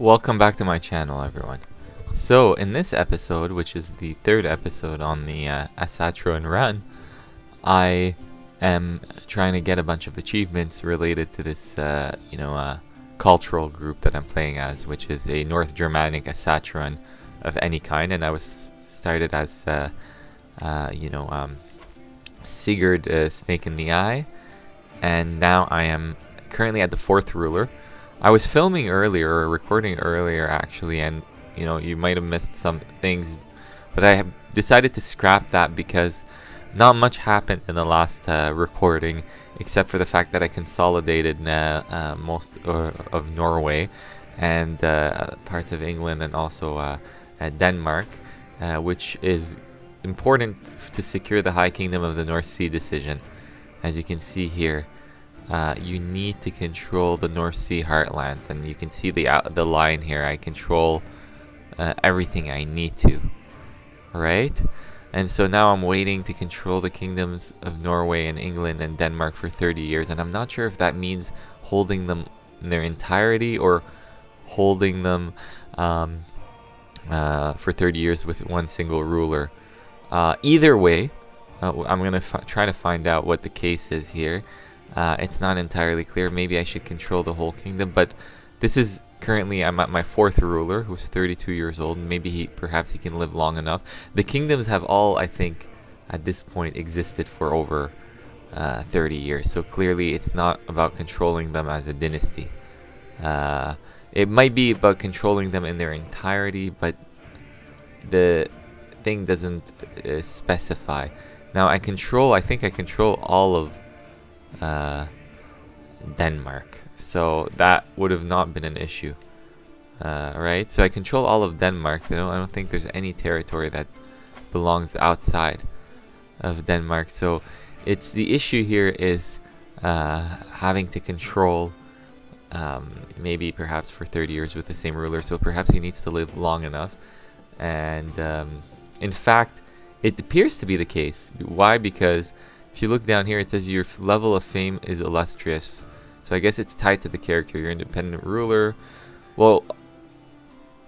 Welcome back to my channel, everyone. So, in this episode, which is the third episode on the Asatron run, I am trying to get a bunch of achievements related to this, cultural group that I'm playing as, which is a North Germanic Asatron of any kind. And I was started as, Sigurdr Snake-in-the-Eye, and now I am currently at the 4th ruler. I was filming earlier, or recording earlier actually, and you might have missed some things, but I have decided to scrap that because not much happened in the last recording, except for the fact that I consolidated most of Norway and parts of England, and also Denmark, which is important to secure the High Kingdom of the North Sea decision. As you can see here, you need to control the North Sea heartlands, and you can see the line here. I control everything I need to, right? And so now I'm waiting to control the kingdoms of Norway and England and Denmark for 30 years, and I'm not sure if that means holding them in their entirety or holding them for 30 years with one single ruler. Either way, I'm going to try to find out what the case is here. It's not entirely clear. Maybe I should control the whole kingdom, but this is currently, I'm at my 4th ruler, who's 32 years old. Maybe perhaps he can live long enough. The kingdoms have all, I think, at this point existed for over 30 years. So clearly it's not about controlling them as a dynasty. It might be about controlling them in their entirety, but the thing doesn't specify. Now I think I control all of Denmark, so that would have not been an issue, right? So I control all of Denmark. I don't think there's any territory that belongs outside of Denmark. So it's the issue here is having to control maybe perhaps for 30 years with the same ruler. So perhaps he needs to live long enough, and in fact it appears to be the case. Why? Because if you look down here, it says your level of fame is illustrious. So I guess it's tied to the character. Your independent ruler. Well,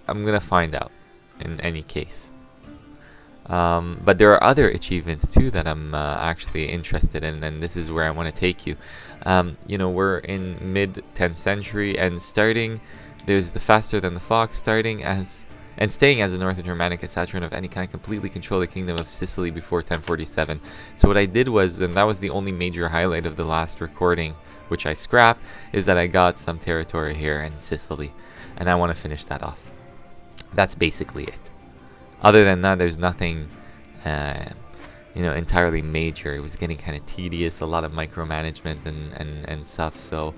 I'm going to find out in any case. But there are other achievements too that I'm actually interested in, and this is where I want to take you. We're in mid-10th century, and there's the Faster Than the Fox, staying as a North Germanic Asatron of any kind, completely control the kingdom of Sicily before 1047. So what I did was, and that was the only major highlight of the last recording, which I scrapped, is that I got some territory here in Sicily, and I want to finish that off. That's basically it. Other than that, there's nothing, entirely major. It was getting kind of tedious, a lot of micromanagement and stuff. So,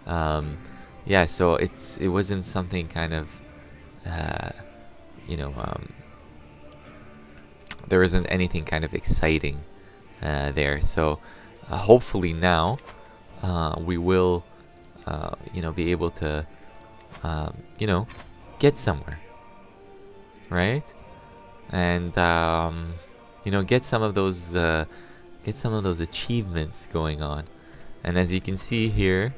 so it wasn't something kind of, there isn't anything kind of exciting there. So hopefully now we will be able to get somewhere, right? And get some of those achievements going on. And as you can see here,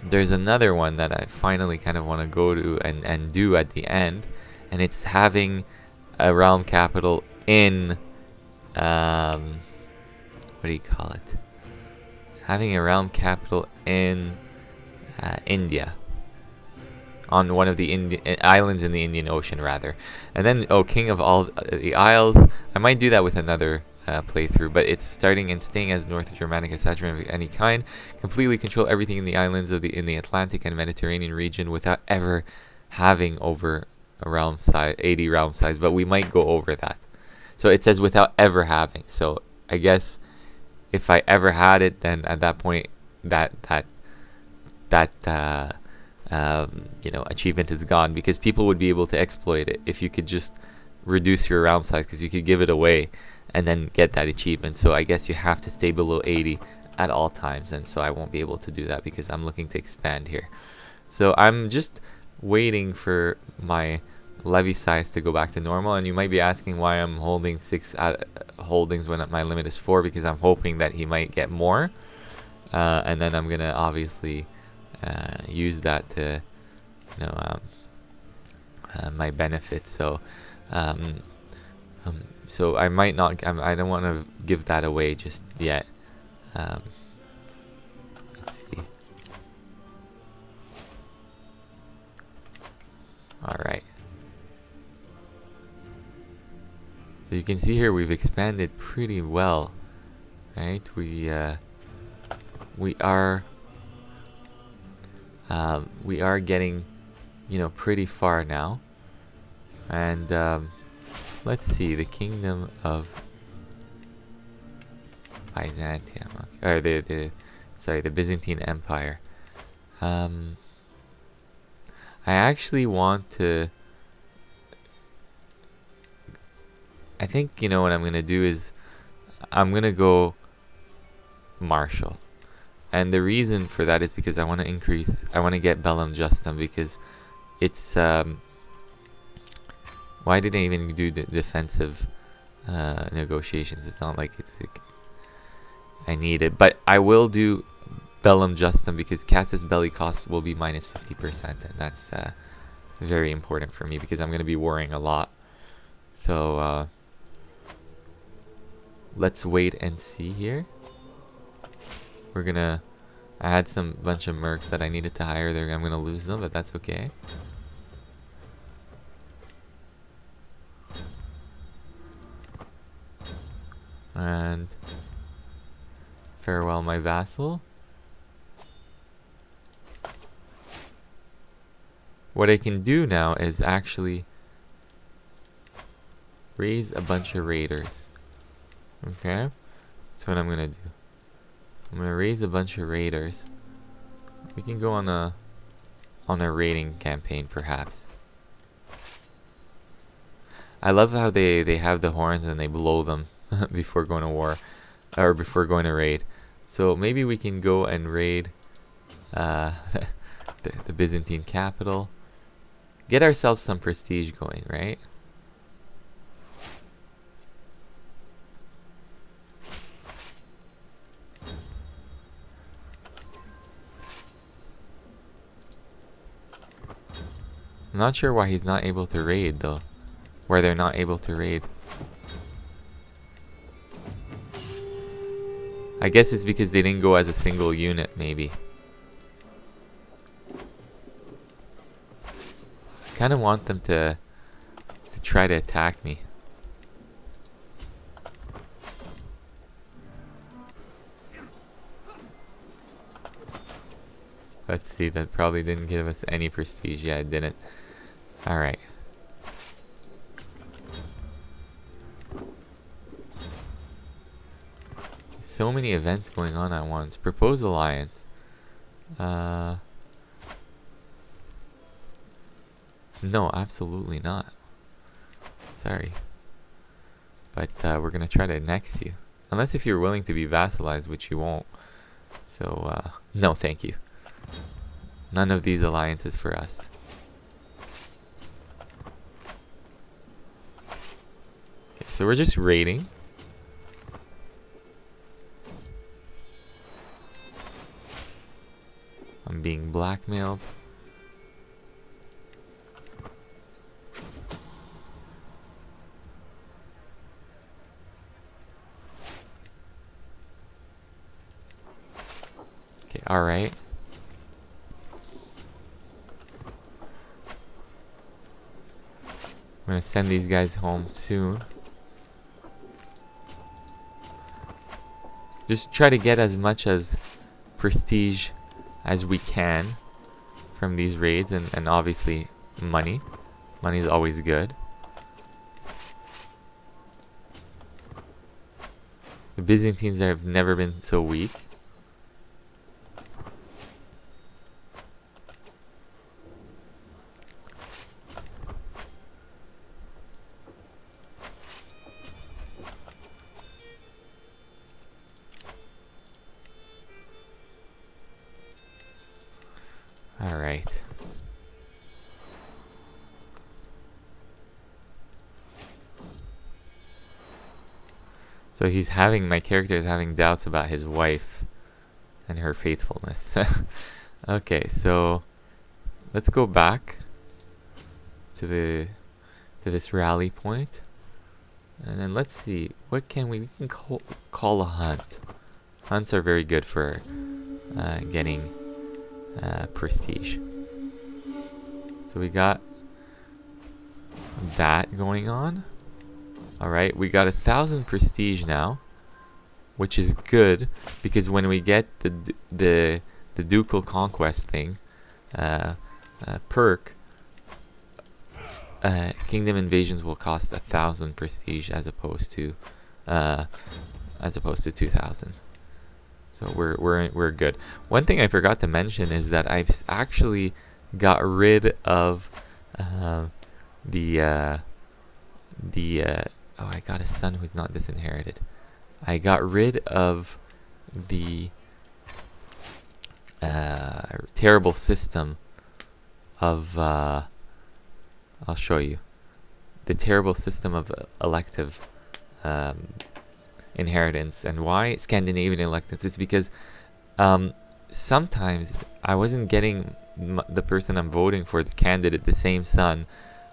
there's another one that I finally kind of want to go to and do at the end, and it's having a realm capital in what do you call it? Having a realm capital in India, on one of the islands in the Indian Ocean, rather. And then, king of all the isles. I might do that with another playthrough, but it's starting and staying as North Germanic Asatron of any kind, completely control everything in the islands in the Atlantic and Mediterranean region without ever having over a realm size, 80 realm size, but we might go over that. So it says without ever having. So I guess if I ever had it, then at that point that achievement is gone, because people would be able to exploit it if you could just reduce your realm size, because you could give it away and then get that achievement. So I guess you have to stay below 80 at all times, and so I won't be able to do that because I'm looking to expand here. So I'm just waiting for my levy size to go back to normal. And you might be asking why I'm holding 6 holdings when my limit is 4, because I'm hoping that he might get more, and then I'm gonna obviously use that to my benefit. So so I might not, I don't want to give that away just yet. Let's see. Alright. So you can see here we've expanded pretty well. Right? We are getting, you know, pretty far now. And let's see, the Kingdom of Byzantium, or the Byzantine Empire. I actually want to, I think, you know, what I'm gonna do is I'm gonna go martial, and the reason for that is because I want to get Bellum Justum, because it's why did I even do the defensive negotiations? It's not like it's like I need it, but I will do Bellum Justum because Casus Belli cost will be minus 50%, and that's very important for me because I'm going to be warring a lot. So let's wait and see here. We're gonna, I had some bunch of mercs that I needed to hire there. I'm gonna lose them, but that's okay. And farewell, my vassal. What I can do now is actually raise a bunch of raiders. Okay, that's what I'm gonna do. I'm gonna raise a bunch of raiders. We can go on a raiding campaign, perhaps. I love how they have the horns and they blow them before going to war, or before going to raid. So maybe we can go and raid the Byzantine capital. Get ourselves some prestige going, right? I'm not sure why he's not able to raid, though. Where they're not able to raid. I guess it's because they didn't go as a single unit, maybe. I kind of want them to try to attack me. Let's see, that probably didn't give us any prestige. Yeah, it didn't. Alright. So many events going on at once. Propose alliance. No, absolutely not. Sorry. But we're gonna try to annex you. Unless if you're willing to be vassalized, which you won't. So, no thank you. None of these alliances for us. Okay, so we're just raiding. I'm being blackmailed. Okay, alright. I'm gonna send these guys home soon. Just try to get as much as prestige as we can from these raids, and obviously money. Money is always good. The Byzantines have never been so weak. Alright. So my character is having doubts about his wife and her faithfulness. Okay, so let's go back to this rally point. And then let's see, what can we can call a hunt. Hunts are very good for getting prestige. So we got that going on. Alright, we got 1,000 prestige now, which is good because when we get the ducal conquest thing perk, kingdom invasions will cost 1,000 prestige as opposed to 2,000. So we're good. One thing I forgot to mention is that I've actually got rid of oh, I got a son who's not disinherited. I got rid of the terrible system of I'll show you the terrible system of elective inheritance. And why Scandinavian electives? It's because sometimes I wasn't getting the person I'm voting for, the candidate, the same son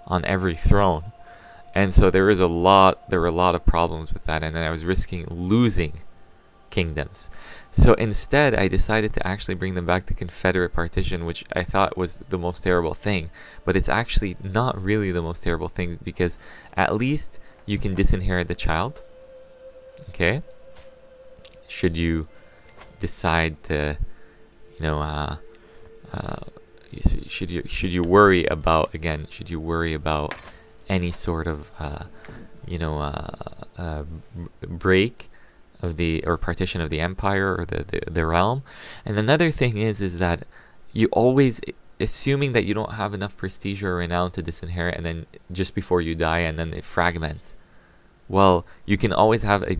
on every throne, and so there were a lot of problems with that, and then I was risking losing kingdoms. So instead I decided to actually bring them back to Confederate partition, which I thought was the most terrible thing, but it's actually not really the most terrible thing, because at least you can disinherit the child, okay, should you decide to, you know, should you worry about, again, should you worry about any sort of break of the, or partition of the empire or the realm. And another thing is that you always, assuming that you don't have enough prestige or renown to disinherit, and then just before you die, and then it fragments. Well, you can always have a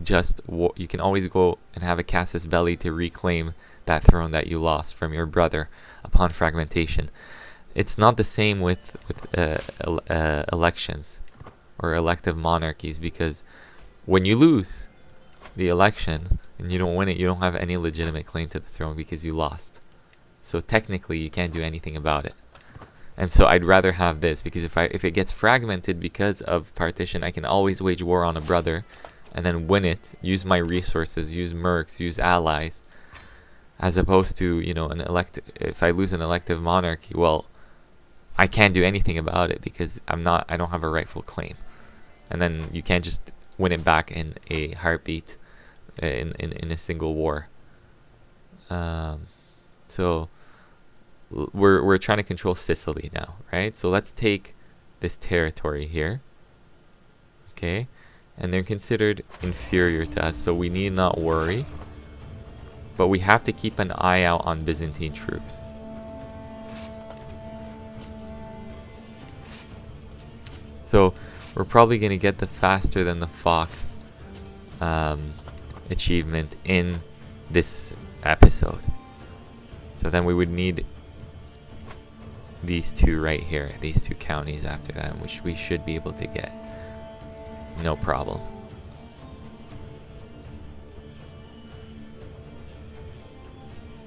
you can always go and have a casus belli to reclaim that throne that you lost from your brother upon fragmentation. It's not the same with elections or elective monarchies, because when you lose the election and you don't win it, you don't have any legitimate claim to the throne because you lost. So technically you can't do anything about it. And so I'd rather have this, because if it gets fragmented because of partition, I can always wage war on a brother and then win it, use my resources, use mercs, use allies, as opposed to, you know, if I lose an elective monarchy, well, I can't do anything about it because I don't have a rightful claim. And then you can't just win it back in a heartbeat, in a single war. So we're trying to control Sicily now, right? So let's take this territory here, okay? And they're considered inferior to us, so we need not worry. But we have to keep an eye out on Byzantine troops. So we're probably going to get the faster than the fox achievement in this episode. So then we would need these two right here, these two counties after that, which we should be able to get. No problem.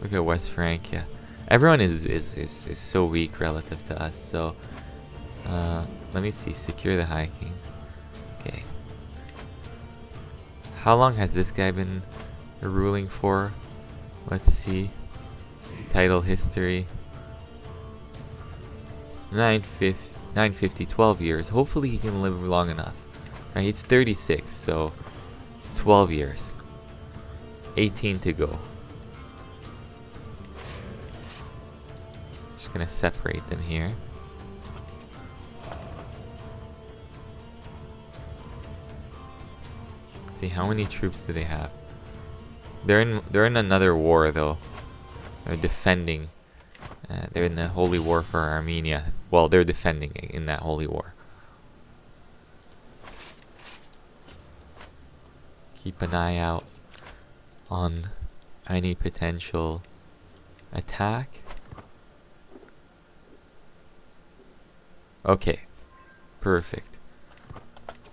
Look at West Francia. Everyone is so weak relative to us. So let me see. Secure the High King. Okay. How long has this guy been ruling for? Let's see. Title history. 950, 12 years. Hopefully he can live long enough. Right, he's 36, so 12 years. 18 to go. Just gonna separate them here. See, how many troops do they have? They're in another war though. They're defending. They're in the holy war for Armenia. Well, they're defending in that holy war. Keep an eye out on any potential attack. Okay, perfect.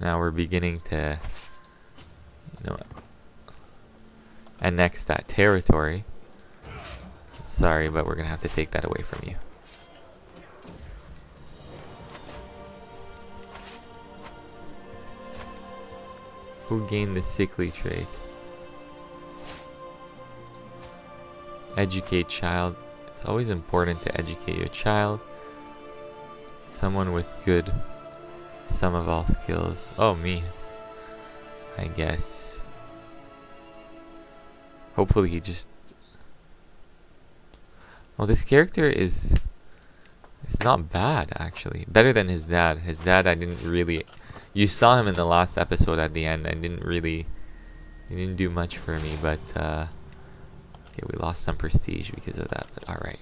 Now we're beginning to, you know, annex that territory. Sorry, but we're gonna have to take that away from you. Who gained the sickly trait? Educate child. It's always important to educate your child. Someone with good sum of all skills. Oh, me. I guess. Hopefully he just... Well, this character is... It's not bad, actually. Better than his dad. His dad, I didn't really... You saw him in the last episode at the end. I didn't really... He didn't do much for me, but... Okay, we lost some prestige because of that, but alright.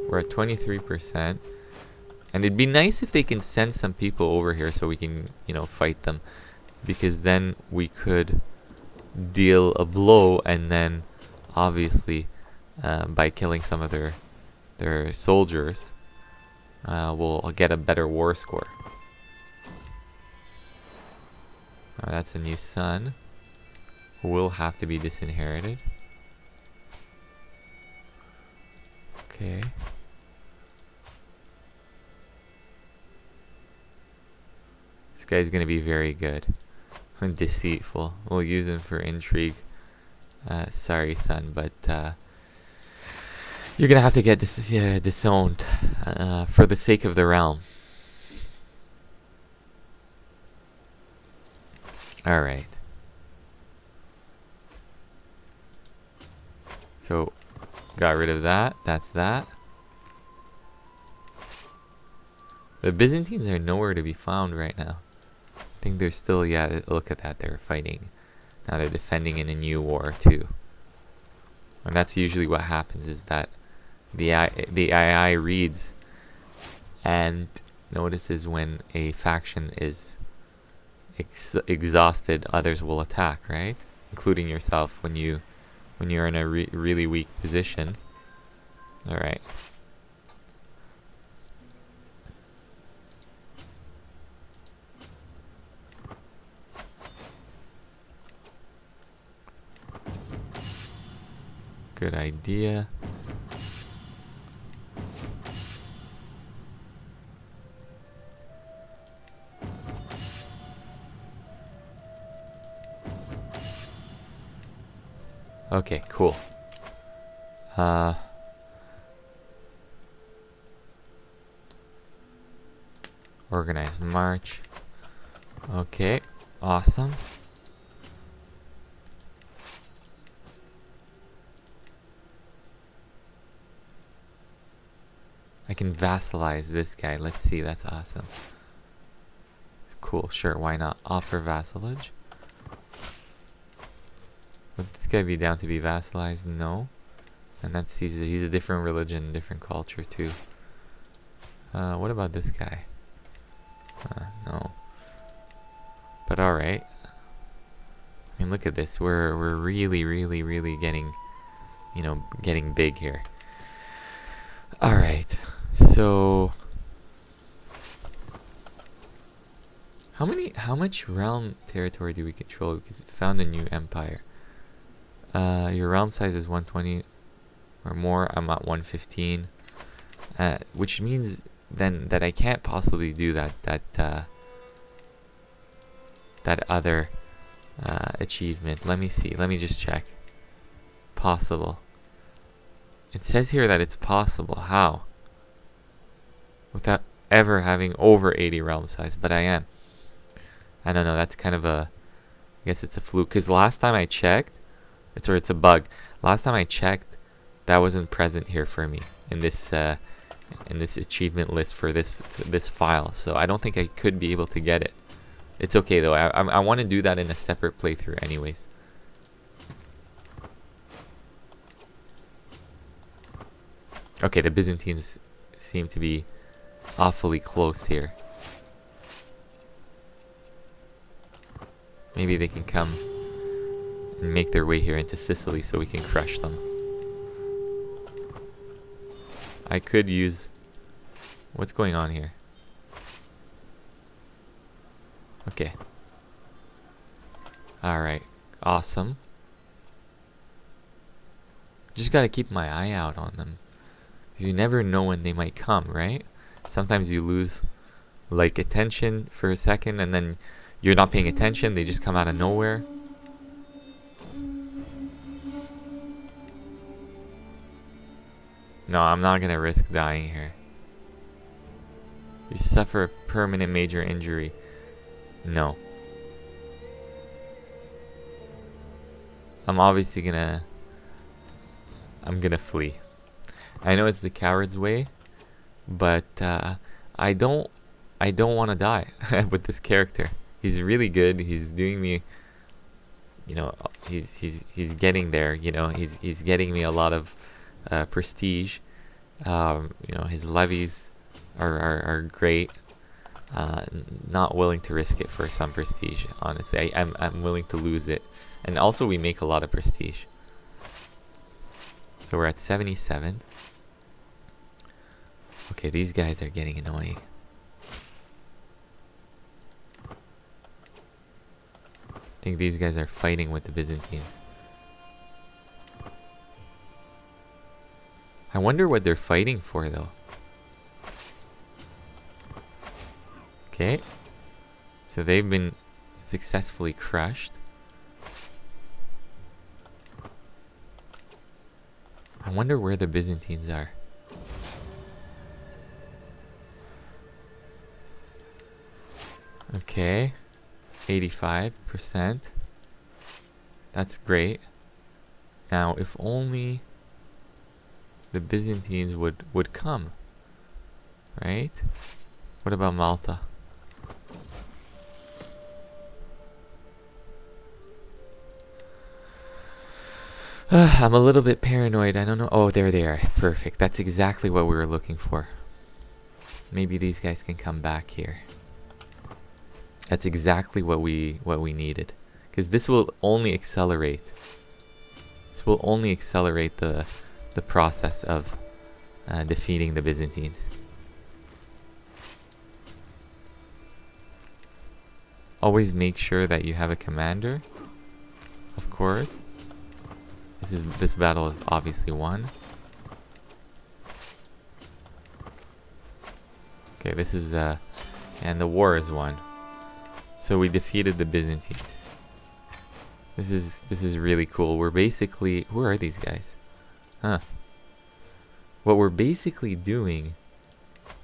We're at 23%. And it'd be nice if they can send some people over here so we can, you know, fight them. Because then we could deal a blow and then, obviously, by killing some of their soldiers, we'll get a better war score. That's a new son who will have to be disinherited. Okay. This guy's gonna be very good. Deceitful. We'll use him for intrigue. Sorry, son, but you're gonna have to get disowned for the sake of the realm. Alright. So, got rid of that. That's that. The Byzantines are nowhere to be found right now. I think they're still, yeah, look at that, they're fighting. Now they're defending in a new war too. And that's usually what happens, is that the AI reads and notices when a faction is exhausted, others will attack, right? Including yourself when you're in a really weak position. All right. Good idea. Okay, cool. Organized march. Okay, awesome. I can vassalize this guy. Let's see, that's awesome. It's cool, sure, why not? Offer vassalage. Would this guy be down to be vassalized? No. And that's he's a different religion, different culture too. What about this guy? No. But alright. I mean, look at this. We're really getting, you know, getting big here. Alright. So how much realm territory do we control? Because it found a new empire. Your realm size is 120 or more. I'm at 115, which means then that I can't possibly do that other achievement. Let me see. Let me just check. Possible. It says here that it's possible. How? Without ever having over 80 realm size, but I am. I don't know. That's kind of a. I guess it's a fluke. Because last time I checked, it's a bug. Last time I checked, that wasn't present here for me in this achievement list for this file. So I don't think I could be able to get it. It's okay though. I want to do that in a separate playthrough, anyways. Okay, the Byzantines seem to be awfully close here. Maybe they can come and make their way here into Sicily so we can crush them. I could use... What's going on here? Okay. Alright, awesome. Just gotta keep my eye out on them. 'Cause you never know when they might come, right? Sometimes you lose like attention for a second and then you're not paying attention, they just come out of nowhere. No, I'm not gonna risk dying here. You suffer a permanent major injury. No. I'm obviously gonna... I'm gonna flee. I know it's the coward's way, but I don't want to die with this character. He's really good. He's doing me, you know, he's getting there. You know, he's getting me a lot of prestige. You know, his levies are great. Not willing to risk it for some prestige. Honestly, I'm willing to lose it, and also we make a lot of prestige. So we're at 77. Okay, these guys are getting annoying. I think these guys are fighting with the Byzantines. I wonder what they're fighting for, though. Okay. So they've been successfully crushed. I wonder where the Byzantines are. Okay. 85%. That's great. Now, if only the Byzantines would come. Right? What about Malta? I'm a little bit paranoid. I don't know. Oh, there they are. Perfect. That's exactly what we were looking for. Maybe these guys can come back here. That's exactly what we needed. Because this will only accelerate. This will only accelerate the process of defeating the Byzantines. Always make sure that you have a commander. Of course. This battle is obviously won. Okay, this is and the war is won. So we defeated the Byzantines. This is really cool. We're basically, who are these guys? Huh. What we're basically doing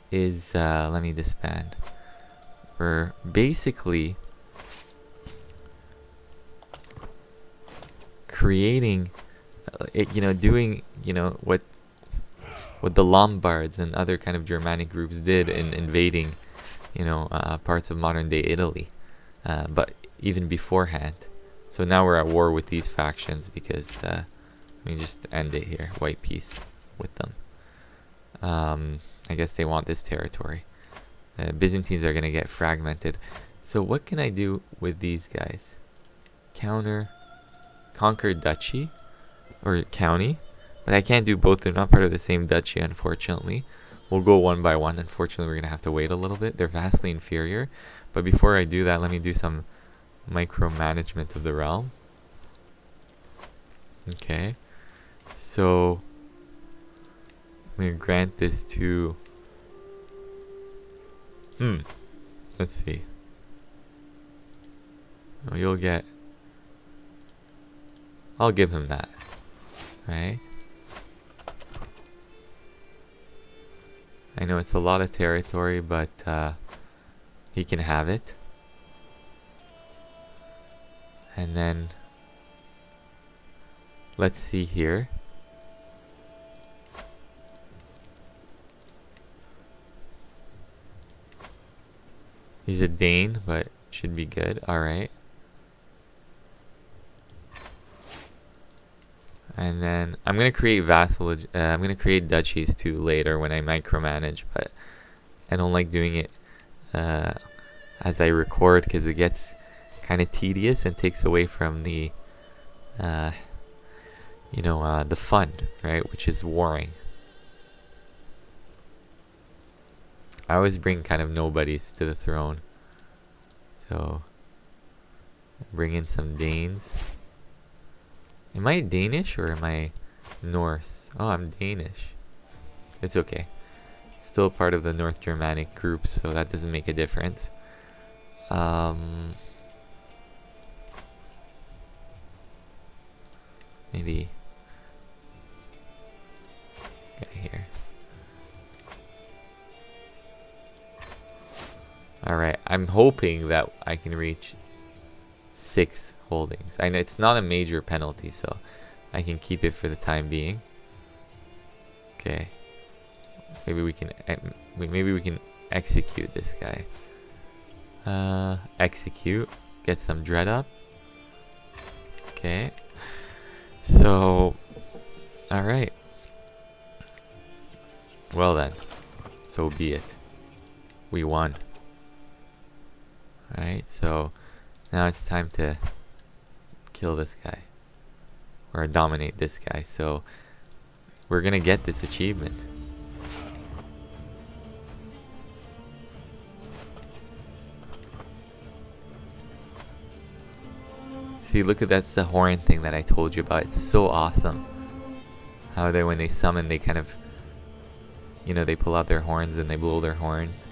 is let me disband. We're basically creating you know, doing, you know, what the Lombards and other kind of Germanic groups did in invading, you know, parts of modern day Italy, but even beforehand. So now we're at war with these factions because let me just end it here. White peace with them. I guess they want this territory. Byzantines are gonna get fragmented. So what can I do with these guys? Conquer duchy or county, but I can't do both. They're not part of the same duchy, unfortunately. We'll go one by one. Unfortunately, we're gonna have to wait a little bit. They're vastly inferior, but before I do that, let me do some micromanagement of the realm. Okay, so I'm gonna grant this to let's see. Oh, you'll get, I'll give him that, right? I know it's a lot of territory, but he can have it. And then let's see here. He's a Dane, but should be good. All right. And then I'm gonna create vassalage. I'm gonna create duchies too later when I micromanage, but I don't like doing it as I record because it gets kind of tedious and takes away from the, you know, the fun, right? Which is warring. I always bring kind of nobodies to the throne. So Bring in some Danes. Am I Danish or am I Norse? Oh, I'm Danish. It's okay. Still part of the North Germanic group, so that doesn't make a difference. Maybe this guy here. Alright, I'm hoping that I can reach 6 holdings. I know it's not a major penalty, so I can keep it for the time being. Okay. Maybe we can execute this guy. Execute. Get some dread up. Okay. So, alright. Well then. So be it. We won. Alright, so now it's time to kill this guy. Or dominate this guy. So we're gonna get this achievement. See, look at that's the horn thing that I told you about. It's so awesome. How they, when they summon, they kind of, you know, they pull out their horns and they blow their horns.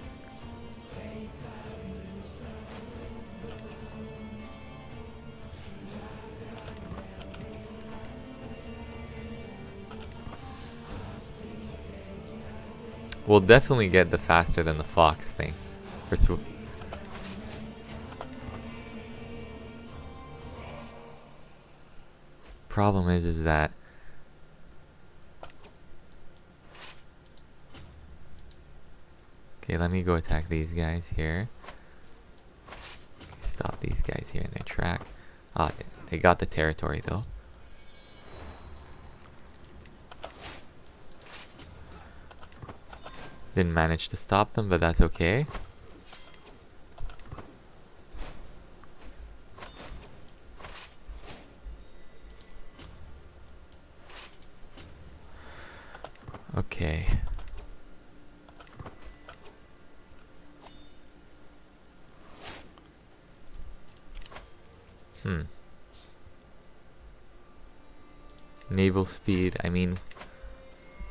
We'll definitely get the faster than the fox thing. Problem is that okay, let me go attack these guys here. Stop these guys here in their track. Ah, they got the territory though. Didn't manage to stop them, but that's okay. Okay. Naval speed, I mean,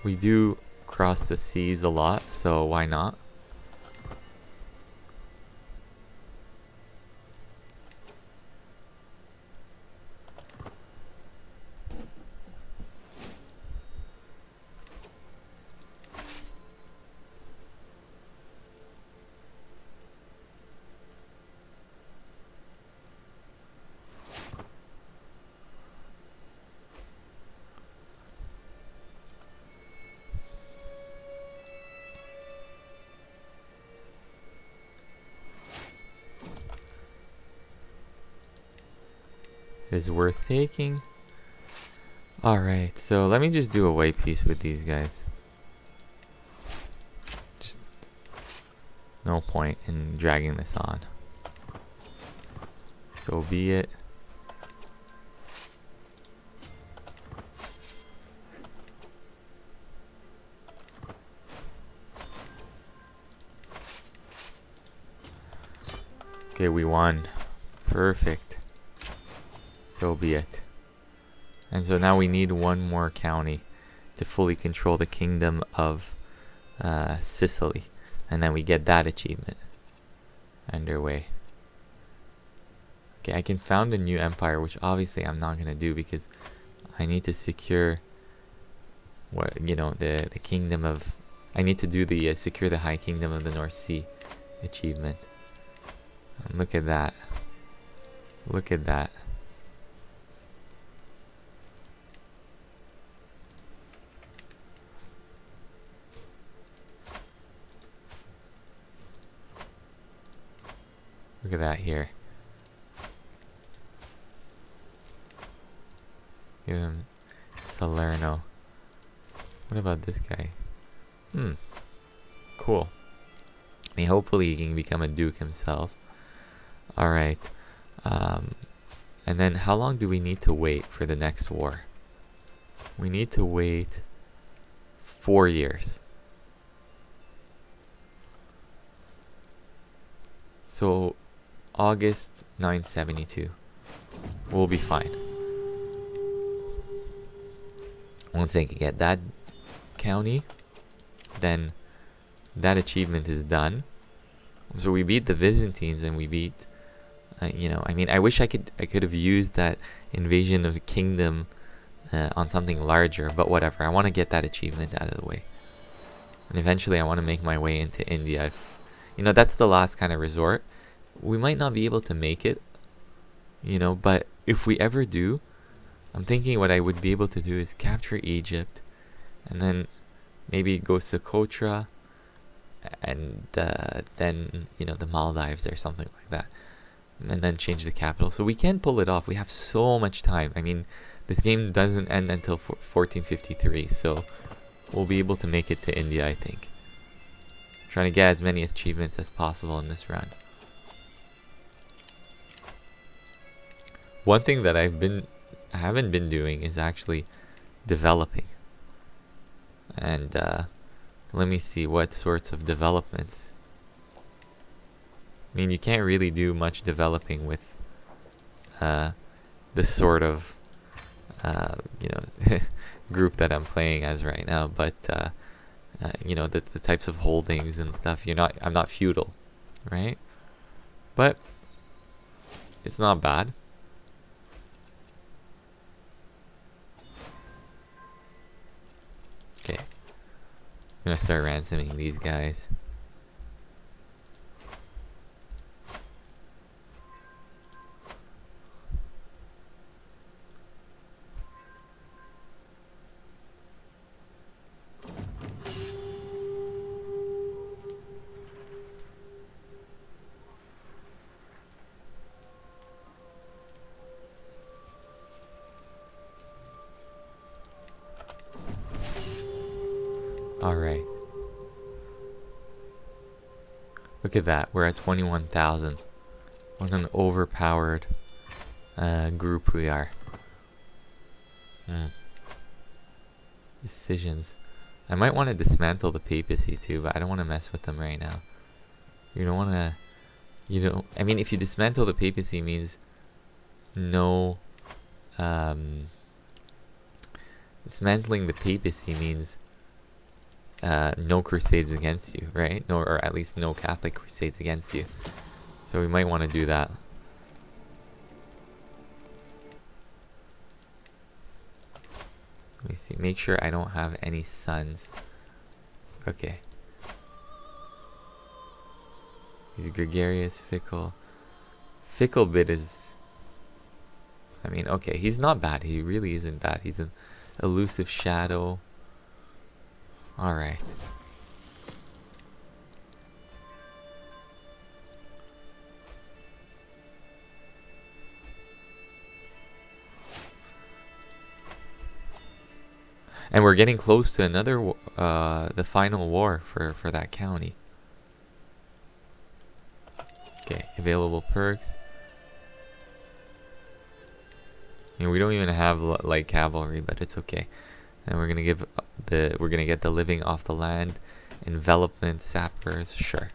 we do cross the seas a lot, so why not? Is worth taking. Alright, so let me just do a white piece with these guys. Just no point in dragging this on. So be it. Okay, we won. Perfect. So be it. And so now we need one more county to fully control the kingdom of Sicily. And then we get that achievement underway. Okay, I can found a new empire, which obviously I'm not going to do because I need to secure what, you know, the kingdom of, I need to do the secure the high kingdom of the North Sea achievement. Look at that. Look at that. Look at that here. Give him Salerno. What about this guy? Cool. I mean, hopefully he can become a duke himself. Alright. And then how long do we need to wait for the next war? We need to wait 4 years. So August 972. we'll be fine. Once I get that county, then that achievement is done. So we beat the Byzantines, and we beat, you know, I mean, I wish I could have used that invasion of a kingdom on something larger, but whatever. I want to get that achievement out of the way, and eventually I want to make my way into India. If, you know, that's the last kind of resort. We might not be able to make it, you know, but if we ever do, I'm thinking what I would be able to do is capture Egypt, and then maybe go Socotra, and then, you know, the Maldives or something like that, and then change the capital. So we can pull it off. We have so much time. I mean, this game doesn't end until 1453, so we'll be able to make it to India, I think. Trying to get as many achievements as possible in this run. One thing that I haven't been doing is actually developing. And let me see what sorts of developments. I mean, you can't really do much developing with the sort of you know, group that I'm playing as right now, but you know, the types of holdings and stuff. I'm not feudal, right? But it's not bad. Okay, I'm gonna start ransoming these guys. Alright. Look at that. We're at 21,000. What an overpowered group we are. Decisions. I might want to dismantle the papacy too, but I don't want to mess with them right now. You don't want to... You don't... I mean, if you dismantle the papacy, means no... dismantling the papacy means... no crusades against you, right? No, or at least no Catholic crusades against you. So we might want to do that. Let me see. Make sure I don't have any sons. Okay. He's gregarious, fickle. Fickle bit is... I mean, okay, he's not bad. He really isn't bad. He's an elusive shadow. Alright. And we're getting close to another, the final war for that county. Okay, available perks. I mean, we don't even have light cavalry, but it's okay. And we're gonna give we're gonna get the living off the land, envelopment, sappers, sure.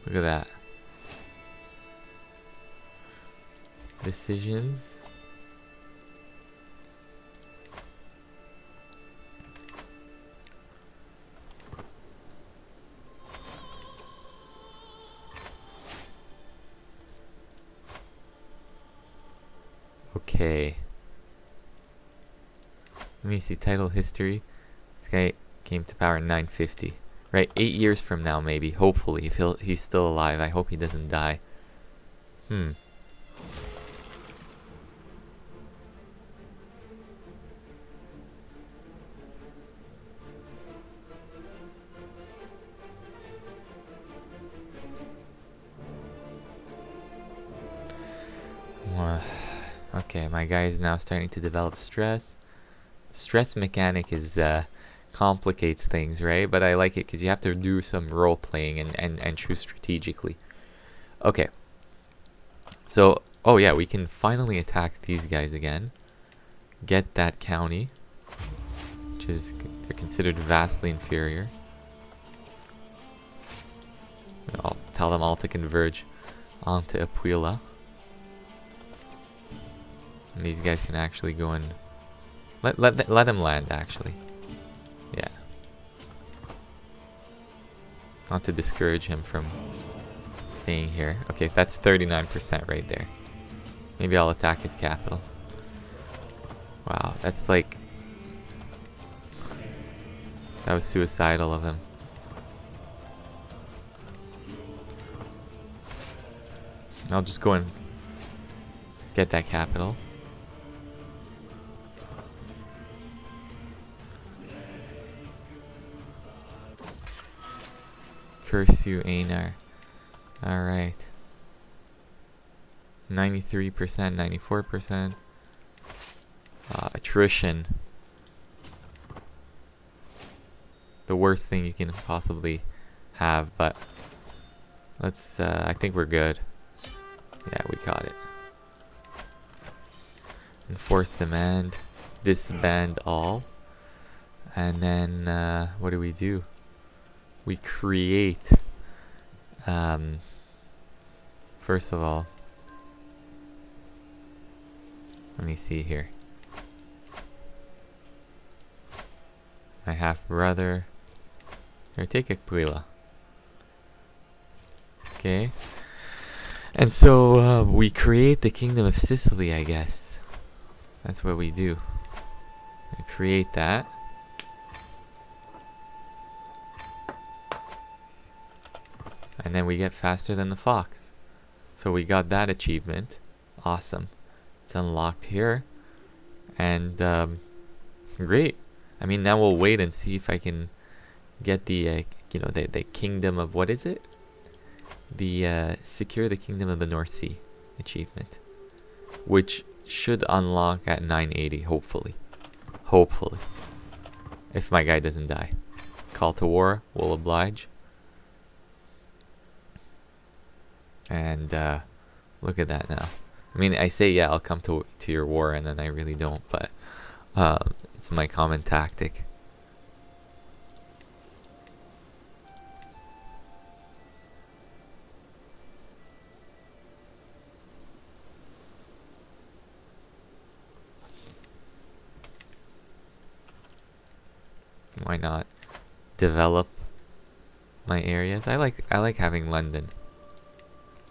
Look at that. Decisions. Okay. Let me see title history. This guy came to power in 950. Right, 8 years from now, maybe. Hopefully, if he's still alive. I hope he doesn't die. Okay, my guy is now starting to develop stress. Stress mechanic is complicates things, right? But I like it because you have to do some role playing and choose strategically. Okay. So, oh yeah, we can finally attack these guys again. get that county, which is, they're considered vastly inferior. I'll tell them all to converge onto Aquila. And these guys can actually go and let them land, actually. Yeah. Not to discourage him from staying here. Okay, that's 39% right there. Maybe I'll attack his capital. Wow, that's like... That was suicidal of him. I'll just go and get that capital. Curse you, Einar. Alright. 93%, 94%. Attrition. The worst thing you can possibly have, but let's, I think we're good. Yeah, we got it. Enforce demand. Disband all. And then, what do? We create, first of all, let me see here. My half-brother. Here, take Aquila. Okay. And so, we create the Kingdom of Sicily, I guess. That's what we do. We create that. And then we get faster than the fox. So we got that achievement. Awesome. It's unlocked here. And, great. I mean, now we'll wait and see if I can get the, you know, the Kingdom of, what is it? The, Secure the Kingdom of the North Sea achievement. Which should unlock at 980, hopefully. Hopefully. If my guy doesn't die. Call to war will oblige. And look at that now. I mean, I say, yeah, I'll come to your war, and then I really don't, but it's my common tactic. Why not develop my areas? I like having London.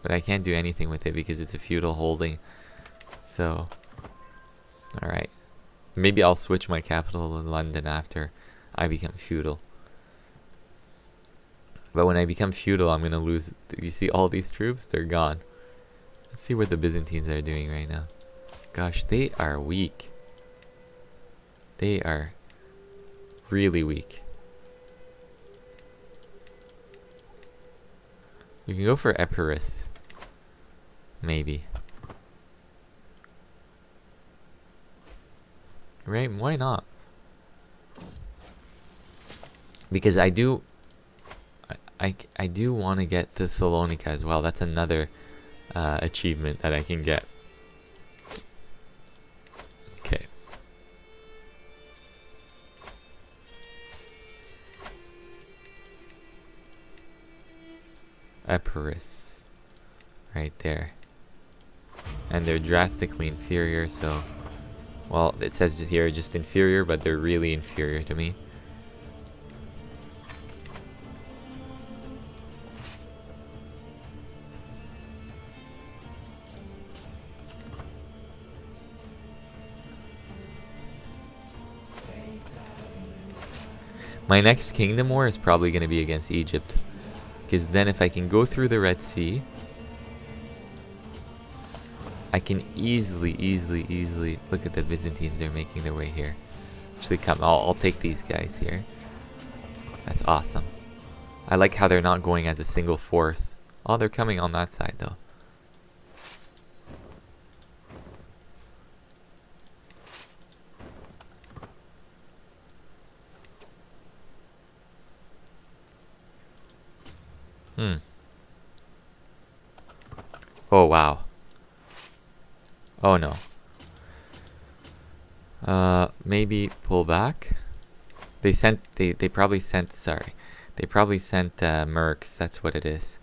But I can't do anything with it because it's a feudal holding. So, alright. Maybe I'll switch my capital to London after I become feudal. But when I become feudal, I'm going to lose... You see all these troops? They're gone. Let's see what the Byzantines are doing right now. Gosh, they are weak. They are really weak. You can go for Epirus. Maybe. Right? Why not? Because I do want to get Thessalonica as well. That's another achievement that I can get. Okay. Epirus. Right there. And they're drastically inferior, so... Well, it says here just inferior, but they're really inferior to me. My next kingdom war is probably going to be against Egypt. Because then if I can go through the Red Sea, I can easily look at the Byzantines. They're making their way here. Actually, come. I'll take these guys here. That's awesome. I like how they're not going as a single force. Oh, they're coming on that side though. Oh wow. Oh no. Maybe pull back. They probably sent, sorry. They probably sent mercs, that's what it is.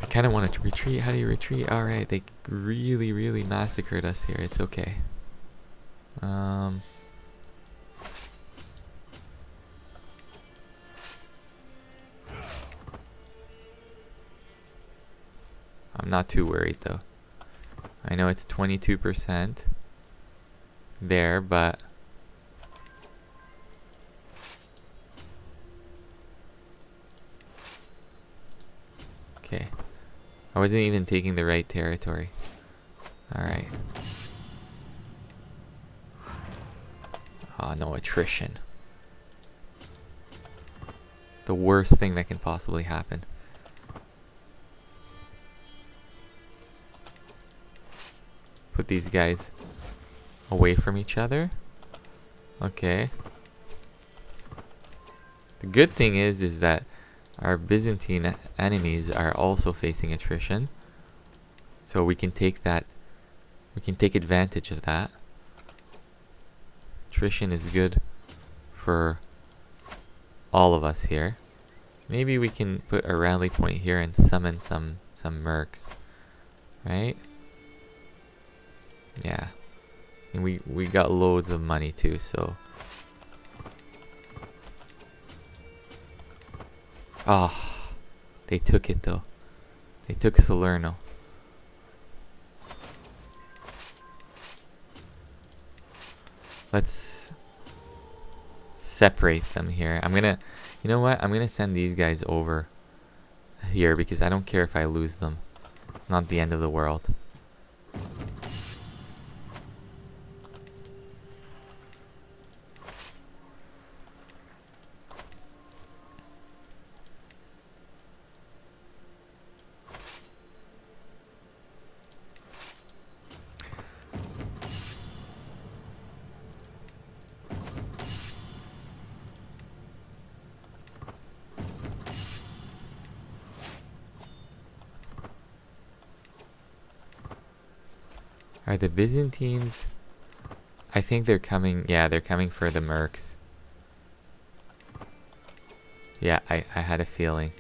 I kind of want to retreat. How do you retreat? Alright, they really massacred us here. It's okay. I'm not too worried though. I know it's 22% there, but okay. I wasn't even taking the right territory. Alright. Oh, no attrition. The worst thing that can possibly happen. Put these guys away from each other. Okay. The good thing is that our Byzantine enemies are also facing attrition. So we can take that, we can take advantage of that. Attrition is good for all of us here. Maybe we can put a rally point here and summon some mercs. Right? Yeah. And we got loads of money too, so. Oh, they took it though. They took Salerno. Let's separate them here. I'm gonna, you know what? I'm gonna send these guys over here because I don't care if I lose them. It's not the end of the world. Are the Byzantines? I think they're coming. Yeah, they're coming for the mercs. Yeah, I had a feeling.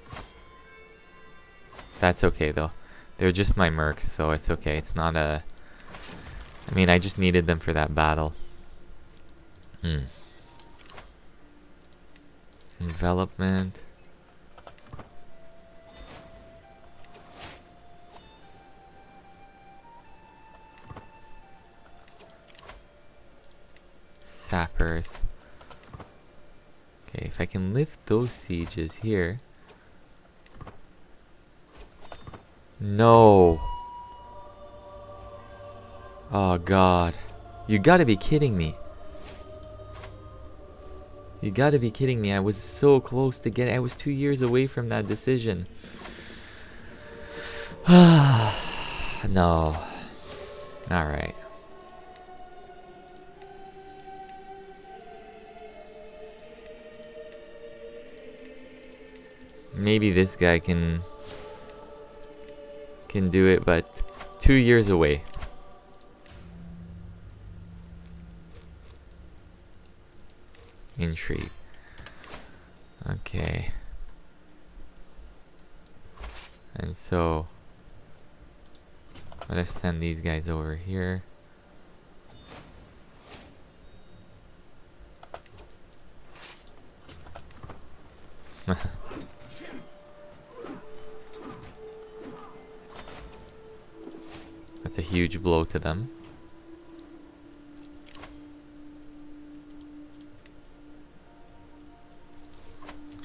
That's okay though. They're just my mercs, so it's okay. It's not a... I mean, I just needed them for that battle. Envelopment. Sappers. Okay, if I can lift those sieges here. No. Oh god. You gotta be kidding me. You gotta be kidding me. I was so close to getting... I was 2 years away from that decision. No. Alright. Maybe this guy can do it, but 2 years away. Intrigue. Okay. And so let us send these guys over here. That's a huge blow to them.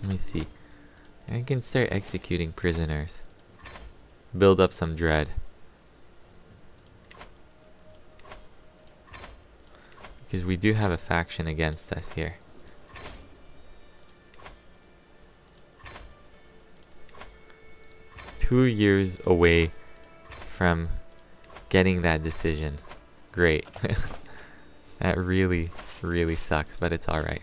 Let me see. I can start executing prisoners. Build up some dread. Because we do have a faction against us here. Two years away from getting that decision. Great. That really sucks, but it's alright.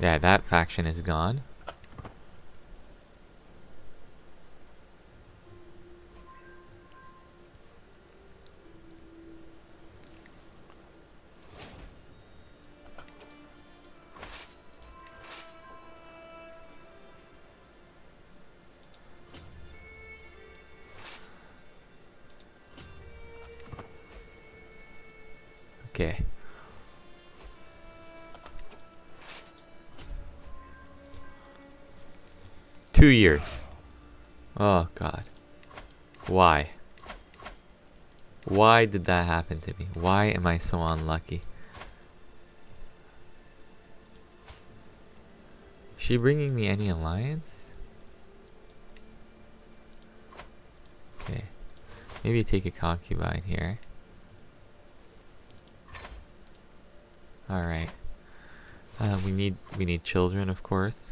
Yeah, that faction is gone. Okay. Two years. Oh god. Why? Why did that happen to me? Why am I so unlucky? Is she bringing me any alliance? Okay. Maybe take a concubine here. Alright. We need children, of course.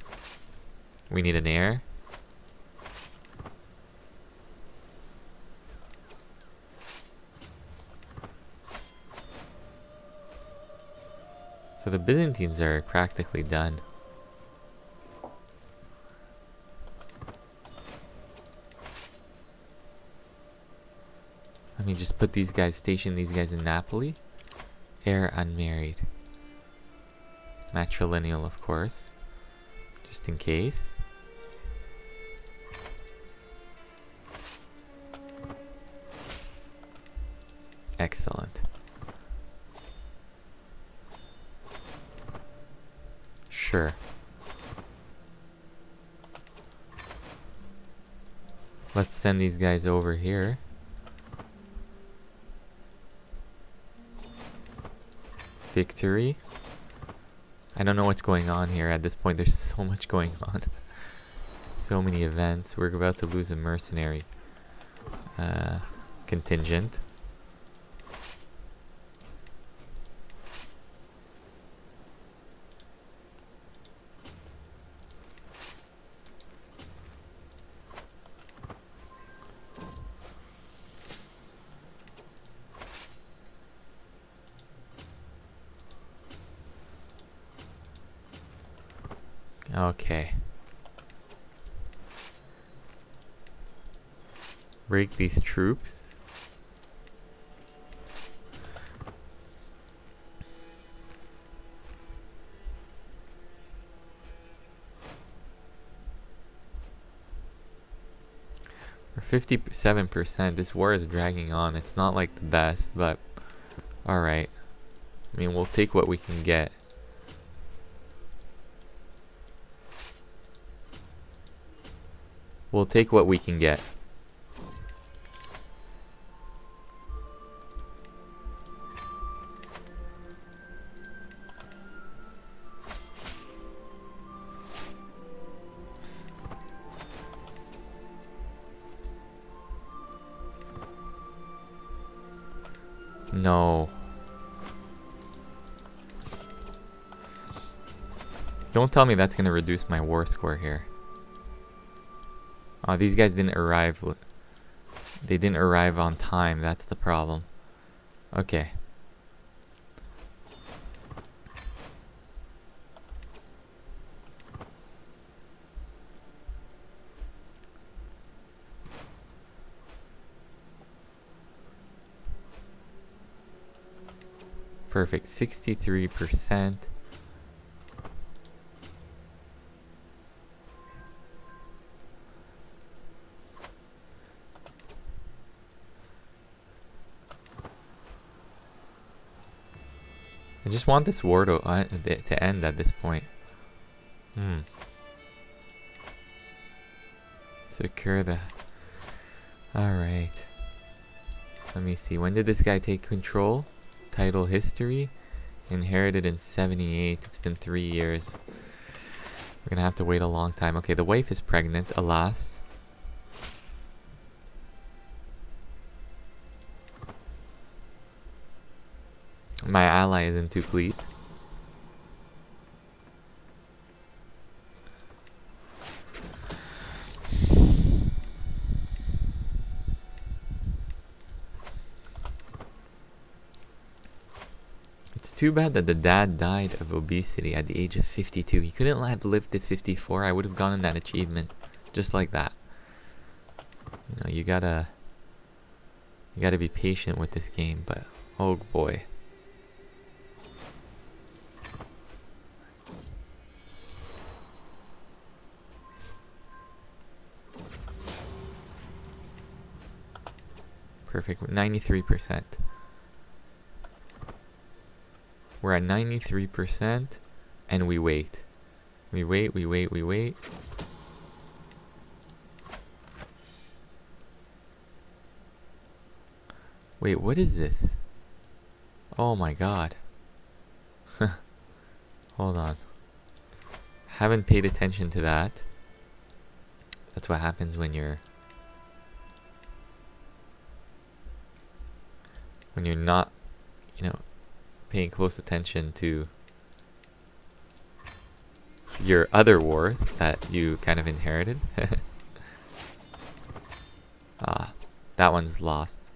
We need an heir. So the Byzantines are practically done. Let me just put these guys, station these guys in Napoli. Heir unmarried. Matrilineal, of course. Just in case. Excellent. Sure. Let's send these guys over here. Victory. I don't know what's going on here at this point. There's so much going on. So many events. We're about to lose a mercenary contingent. Okay. Break these troops. We're 57%. This war is dragging on. It's not like the best, but alright. I mean, we'll take what we can get. We'll take what we can get. No. Don't tell me that's going to reduce my war score here. Oh, these guys didn't arrive. They didn't arrive on time. That's the problem. Okay. Perfect. 63%. I just want this war to end at this point. Secure the... Alright. Let me see. When did this guy take control? Title history. Inherited in 78. It's been 3 years. We're gonna have to wait a long time. Okay, the wife is pregnant, alas. My ally isn't too pleased. It's too bad that the dad died of obesity at the age of 52. He couldn't have lived to 54. I would have gotten that achievement just like that. You know, you gotta be patient with this game, but oh boy. Perfect. 93%. We're at 93% and we wait. We wait. Wait, what is this? Oh my god. Hold on. Haven't paid attention to that. That's what happens when you're not, you know, paying close attention to your other wars that you kind of inherited. Ah, that one's lost.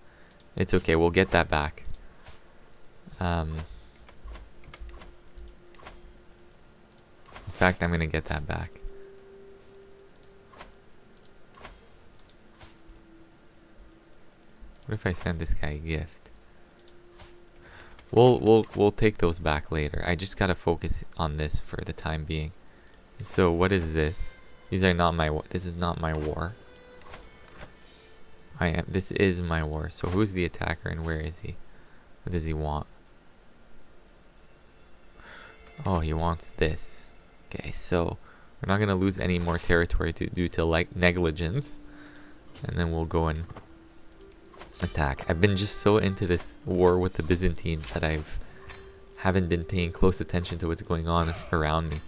It's okay, we'll get that back. In fact, I'm gonna get that back. What if I send this guy a gift? We'll take those back later. I just gotta focus on this for the time being. So what is this? These are not my war. This is not my war. This is my war. So who's the attacker and where is he? What does he want? Oh, he wants this. Okay, so we're not gonna lose any more territory due to like negligence, and then we'll go and attack. I've been just so into this war with the Byzantines that haven't been paying close attention to what's going on around me.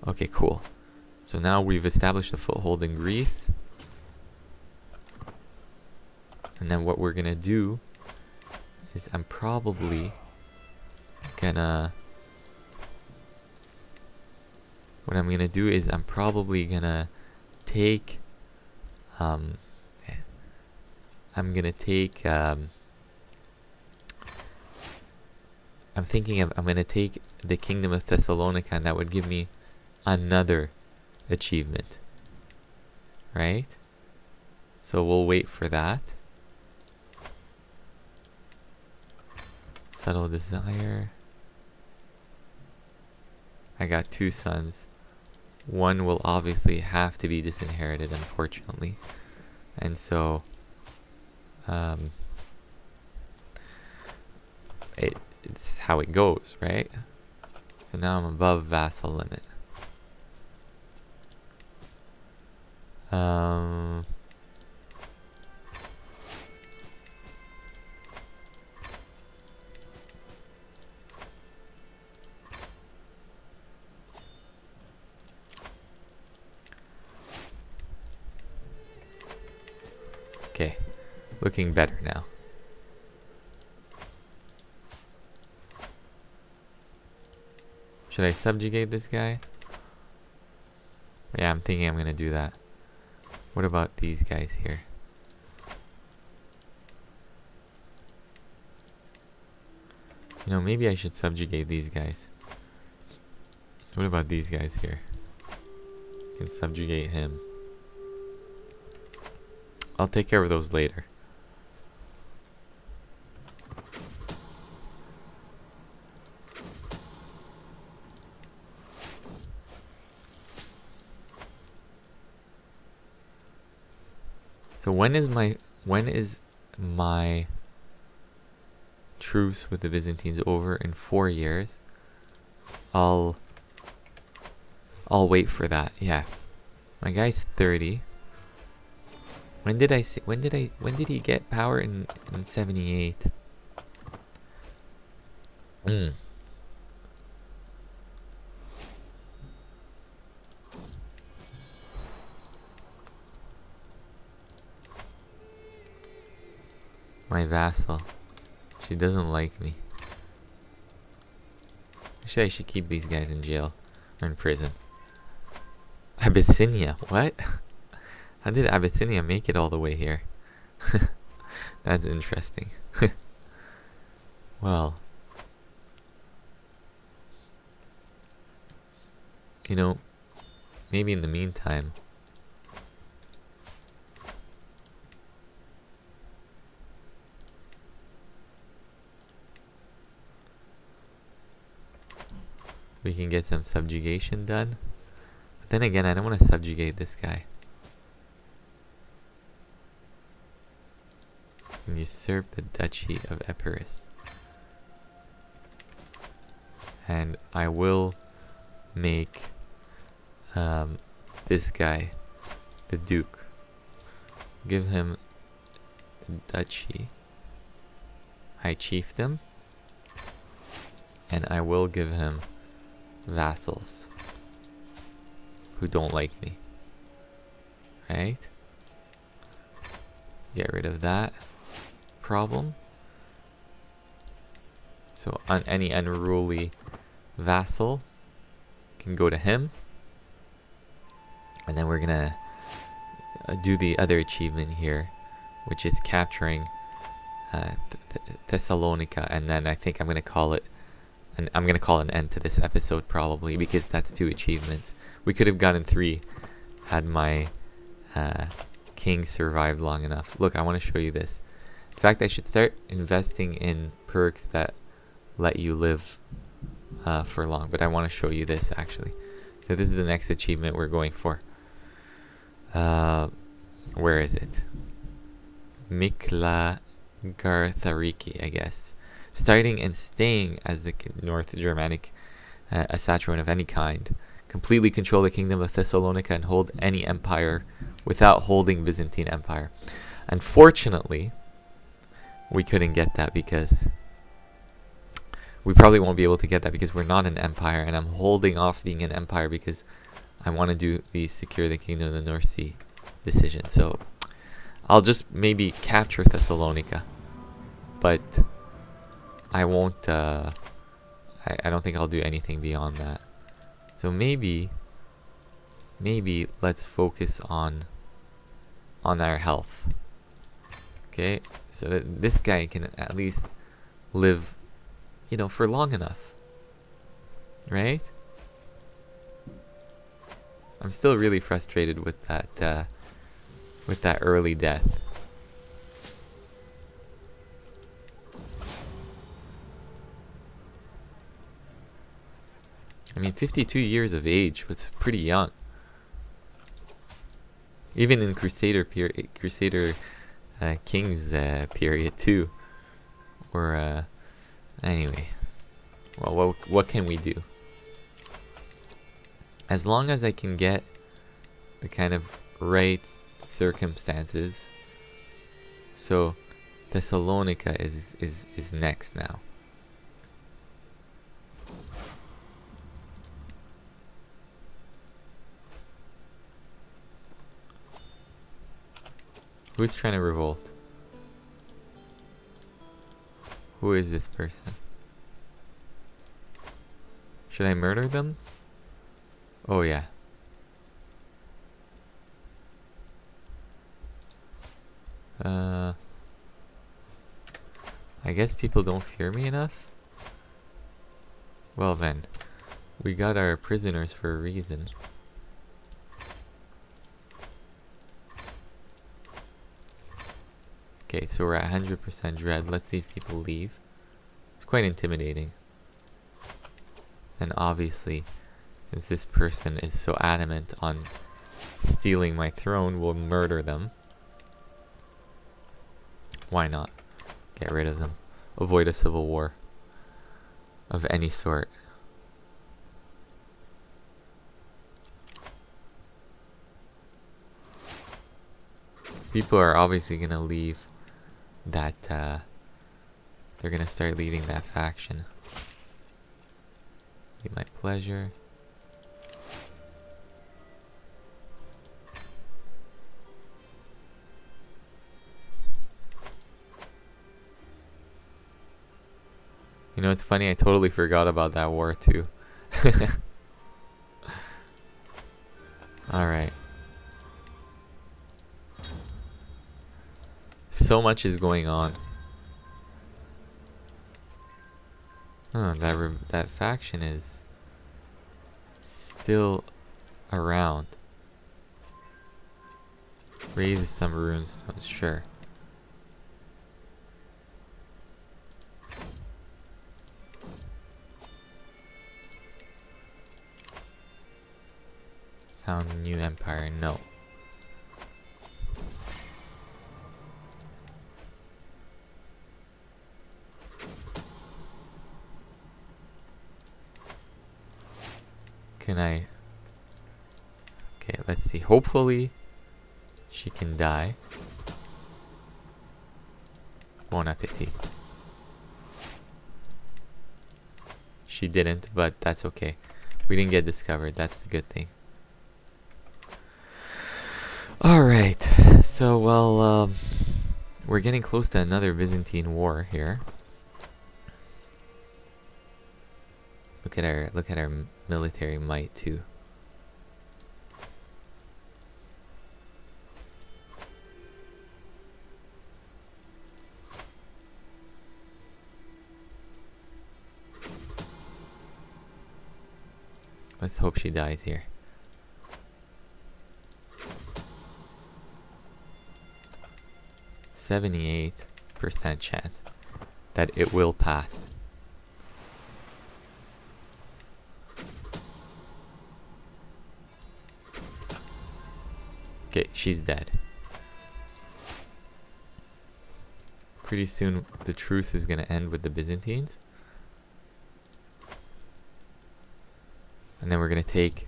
Okay, cool. So now we've established a foothold in Greece. And then what we're gonna do is I'm probably gonna take I'm gonna take the Kingdom of Thessalonica, and that would give me another achievement, right? So we'll wait for that. Subtle desire. I got 2 sons. One will obviously have to be disinherited, unfortunately, and so it's how it goes, right? So now I'm above vassal limit. Okay, looking better now. Should I subjugate this guy? Yeah, I'm thinking I'm gonna do that. What about these guys here? You know, maybe I should subjugate these guys. What about these guys here? I can subjugate him. I'll take care of those later. So when is my truce with the Byzantines over? In 4 years. I'll wait for that. Yeah. My guy's 30. When did he get power? In 78? My vassal. She doesn't like me. Actually, I should keep these guys in jail. Or in prison. Abyssinia. What? How did Abyssinia make it all the way here? That's interesting. Well. you know, maybe in the meantime, we can get some subjugation done. But then again, I don't want to subjugate this guy. And usurp the Duchy of Epirus. And I will make this guy the Duke. Give him the Duchy. High Chiefdom. And I will give him vassals who don't like me. Right? Get rid of that problem. So on any unruly vassal can go to him. And then we're gonna do the other achievement here, which is capturing Thessalonica, and then I think I'm gonna call it an end to this episode probably, because that's 2 achievements. We could have gotten 3 had my king survived long enough. Look, I want to show you this. In fact, I should start investing in perks that let you live for long, but I want to show you this actually. So this is the next achievement we're going for. Where is it? Mikla Garthariki, I guess. Starting and staying as the North Germanic Asatron of any kind. Completely control the kingdom of Thessalonica and hold any empire without holding Byzantine Empire. Unfortunately, we couldn't get that because we probably won't be able to get that because we're not an empire, and I'm holding off being an empire because I want to do the secure the kingdom of the North Sea decision. So I'll just maybe capture Thessalonica, but I won't I don't think I'll do anything beyond that. So maybe let's focus on our health. Okay, so that this guy can at least live, you know, for long enough, right? I'm still really frustrated with that early death. I mean, 52 years of age was pretty young. Even in Crusader King's period too. Or anyway, well, what can we do? As long as I can get the kind of right circumstances. So Thessalonica is next now. Who's trying to revolt? Who is this person? Should I murder them? Oh yeah. I guess people don't fear me enough? Well then, we got our prisoners for a reason. Okay, so we're at 100% dread. Let's see if people leave. It's quite intimidating. And obviously, since this person is so adamant on stealing my throne, we'll murder them. Why not? Get rid of them. Avoid a civil war of any sort. People are obviously going to leave that, they're going to start leaving that faction. Be my pleasure. You know, it's funny, I totally forgot about that war too. Alright. So much is going on. That faction is still around. Raise some runestones, sure. Found a new empire, no. Can I... Okay, let's see. Hopefully she can die. Bon appetit. She didn't, but that's okay. We didn't get discovered. That's the good thing. Alright. So, well, we're getting close to another Byzantine war here. Look at our military might too. Let's hope she dies here. %78% chance that it will pass. Okay, she's dead. Pretty soon the truce is gonna end with the Byzantines. And then we're gonna take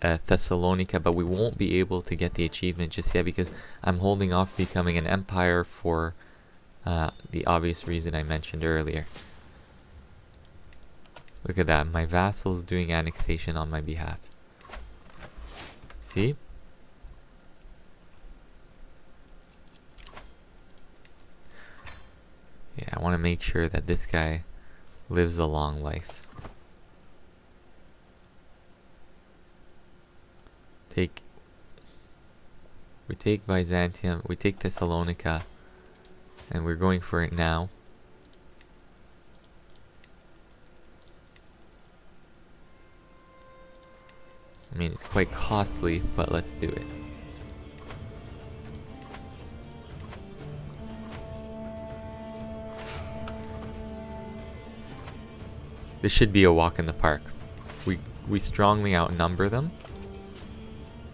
Thessalonica, but we won't be able to get the achievement just yet because I'm holding off becoming an empire for the obvious reason I mentioned earlier. Look at that, my vassal's doing annexation on my behalf. See? Yeah, I want to make sure that this guy lives a long life. We take Byzantium, we take Thessalonica, and we're going for it now. I mean, it's quite costly, but let's do it. This should be a walk in the park. We strongly outnumber them,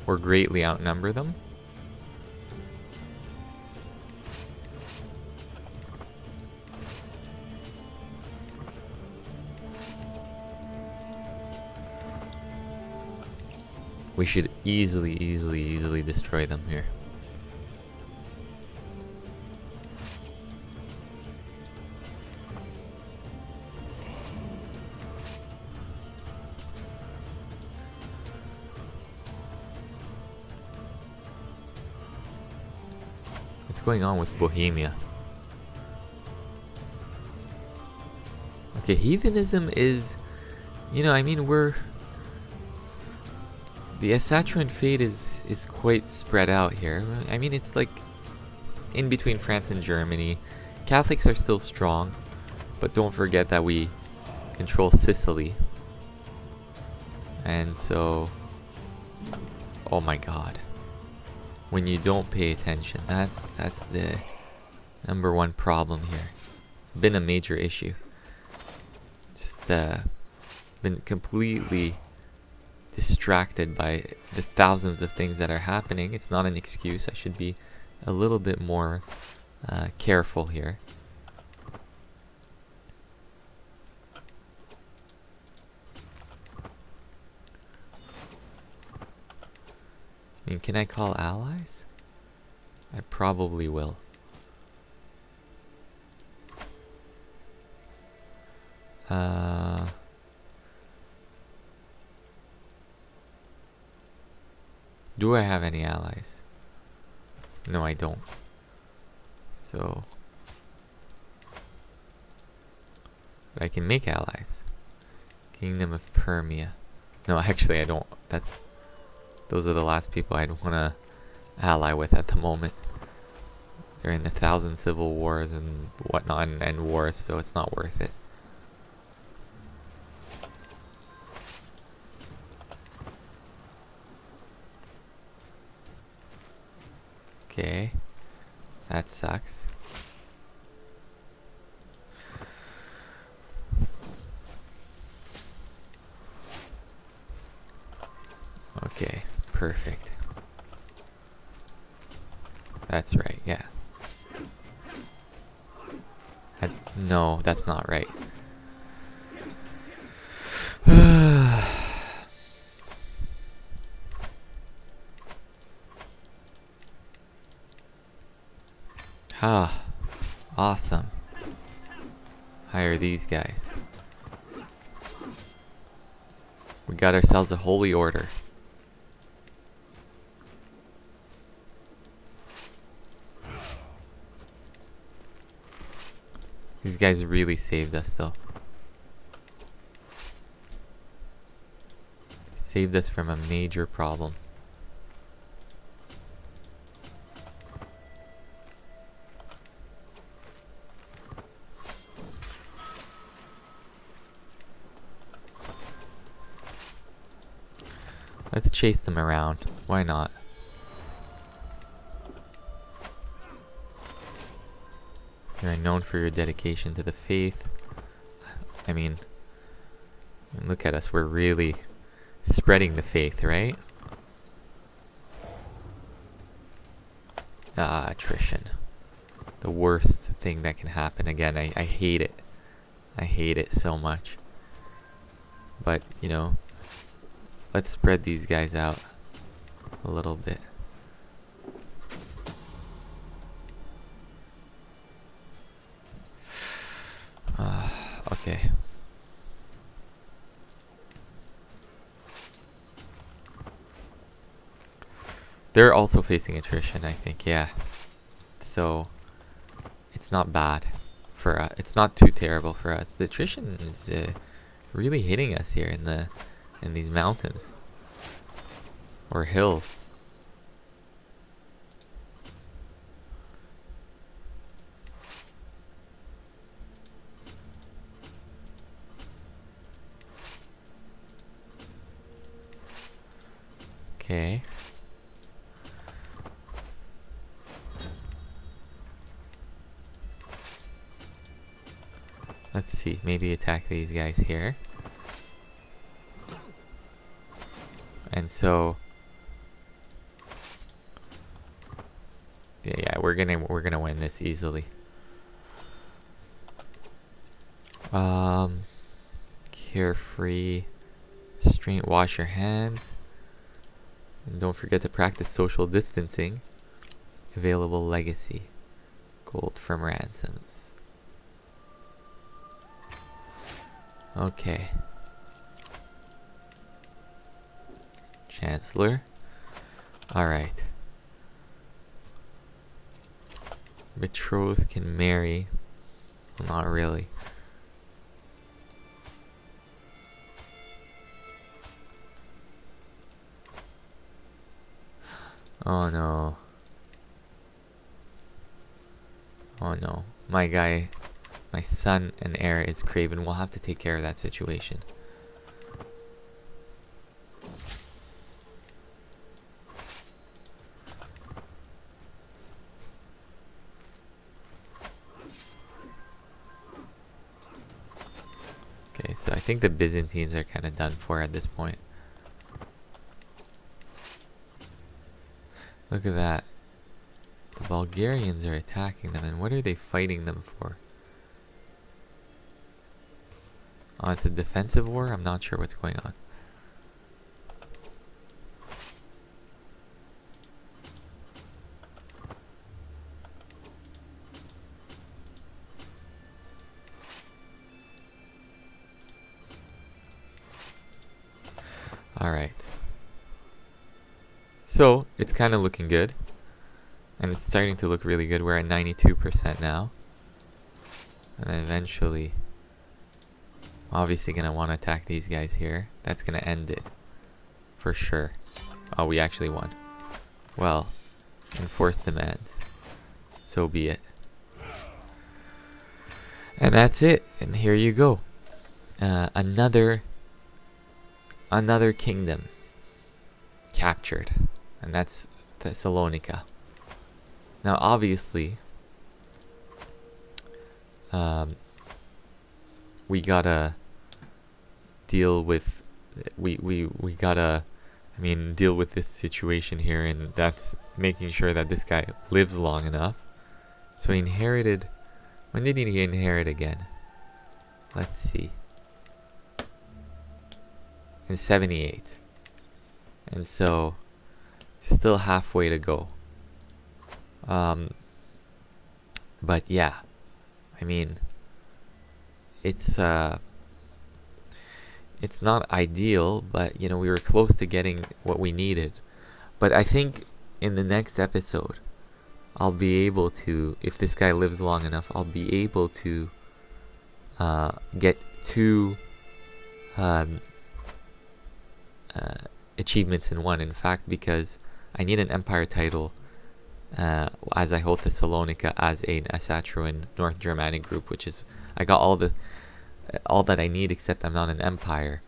or greatly outnumber them. We should easily destroy them here. What's going on with Bohemia? Okay, heathenism is, you know, I mean, the Saturn fate is quite spread out here. I mean, it's like in between France and Germany. Catholics are still strong, but don't forget that we control Sicily. And so, oh my god. When you don't pay attention, that's the #1 problem here. It's been a major issue. Just been completely distracted by the thousands of things that are happening. It's not an excuse. I should be a little bit more careful here. I mean, can I call allies? I probably will. Do I have any allies? No, I don't. So I can make allies. Kingdom of Permia. No, actually I don't. Those are the last people I'd want to ally with at the moment. They're in 1,000 civil wars and whatnot, and wars, so it's not worth it. Okay. That sucks. Okay, perfect. That's right, yeah. No, that's not right. Ah, awesome. Hire these guys. We got ourselves a holy order. These guys really saved us though. Saved us from a major problem. Let's chase them around. Why not? You're known for your dedication to the faith. I mean, look at us. We're really spreading the faith, right? Ah, attrition. The worst thing that can happen. Again, I hate it. I hate it so much. But, you know, let's spread these guys out a little bit. Okay. They're also facing attrition, I think, yeah. So, it's not bad for us. It's not too terrible for us. The attrition is really hitting us here in these mountains. Or hills. Okay. Let's see, maybe attack these guys here. And so yeah, we're gonna win this easily. Carefree, restraint, wash your hands. And don't forget to practice social distancing. Available legacy. Gold from ransoms. Okay. Chancellor. Alright. Betrothed can marry. Well, not really. Oh no. Oh no. My guy, my son and heir is craven. We'll have to take care of that situation. Okay, so I think the Byzantines are kind of done for at this point. Look at that. The Bulgarians are attacking them, and what are they fighting them for? Oh, it's a defensive war? I'm not sure what's going on. Alright. So, it's kind of looking good. And it's starting to look really good. We're at 92% now. And eventually, obviously going to want to attack these guys here. That's going to end it. For sure. Oh, we actually won. Well, enforce demands. So be it. And that's it. And here you go. Another kingdom captured. And that's Thessalonica. Now, obviously, we gotta deal with we gotta deal with this situation here, and that's making sure that this guy lives long enough. So he inherited. When did he inherit again? Let's see. In 78. And so still halfway to go. But yeah, I mean, it's not ideal, but you know, we were close to getting what we needed. But I think in the next episode, I'll be able to, if this guy lives long enough, I'll be able to get 2 achievements in one. In fact, because I need an empire title as I hold Thessalonica as an Asatruan North Germanic group, which is, I got all that I need, except I'm not an empire,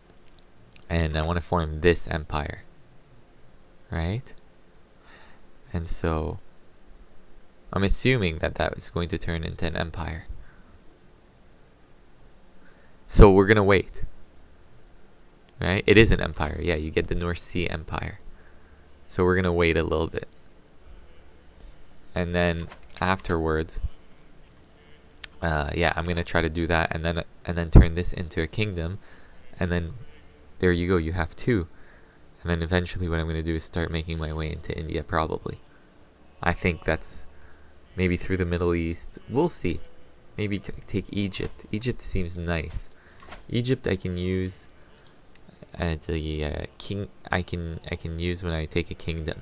and I want to form this empire, right? And so I'm assuming that is going to turn into an empire. So we're gonna wait, right? It is an empire. Yeah, you get the North Sea Empire. So we're gonna wait a little bit, and then afterwards, yeah, I'm gonna try to do that, and then turn this into a kingdom, and then there you go. You have 2, and then eventually, what I'm gonna do is start making my way into India. Probably, I think that's maybe through the Middle East. We'll see. Maybe take Egypt. Egypt seems nice. Egypt I can use as a king. I can use when I take a kingdom.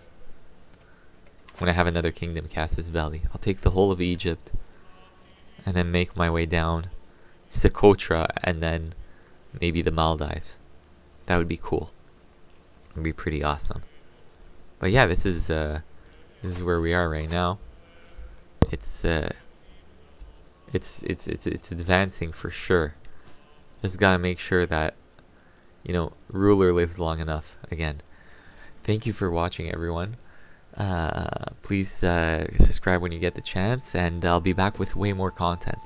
When I have another kingdom cast its belly, I'll take the whole of Egypt, and then make my way down Socotra, and then maybe the Maldives. That would be cool. It would be pretty awesome. But yeah, this is where we are right now. It's advancing for sure. Just gotta make sure that, you know, ruler lives long enough. Again, thank you for watching, everyone. Please subscribe when you get the chance, and I'll be back with way more content.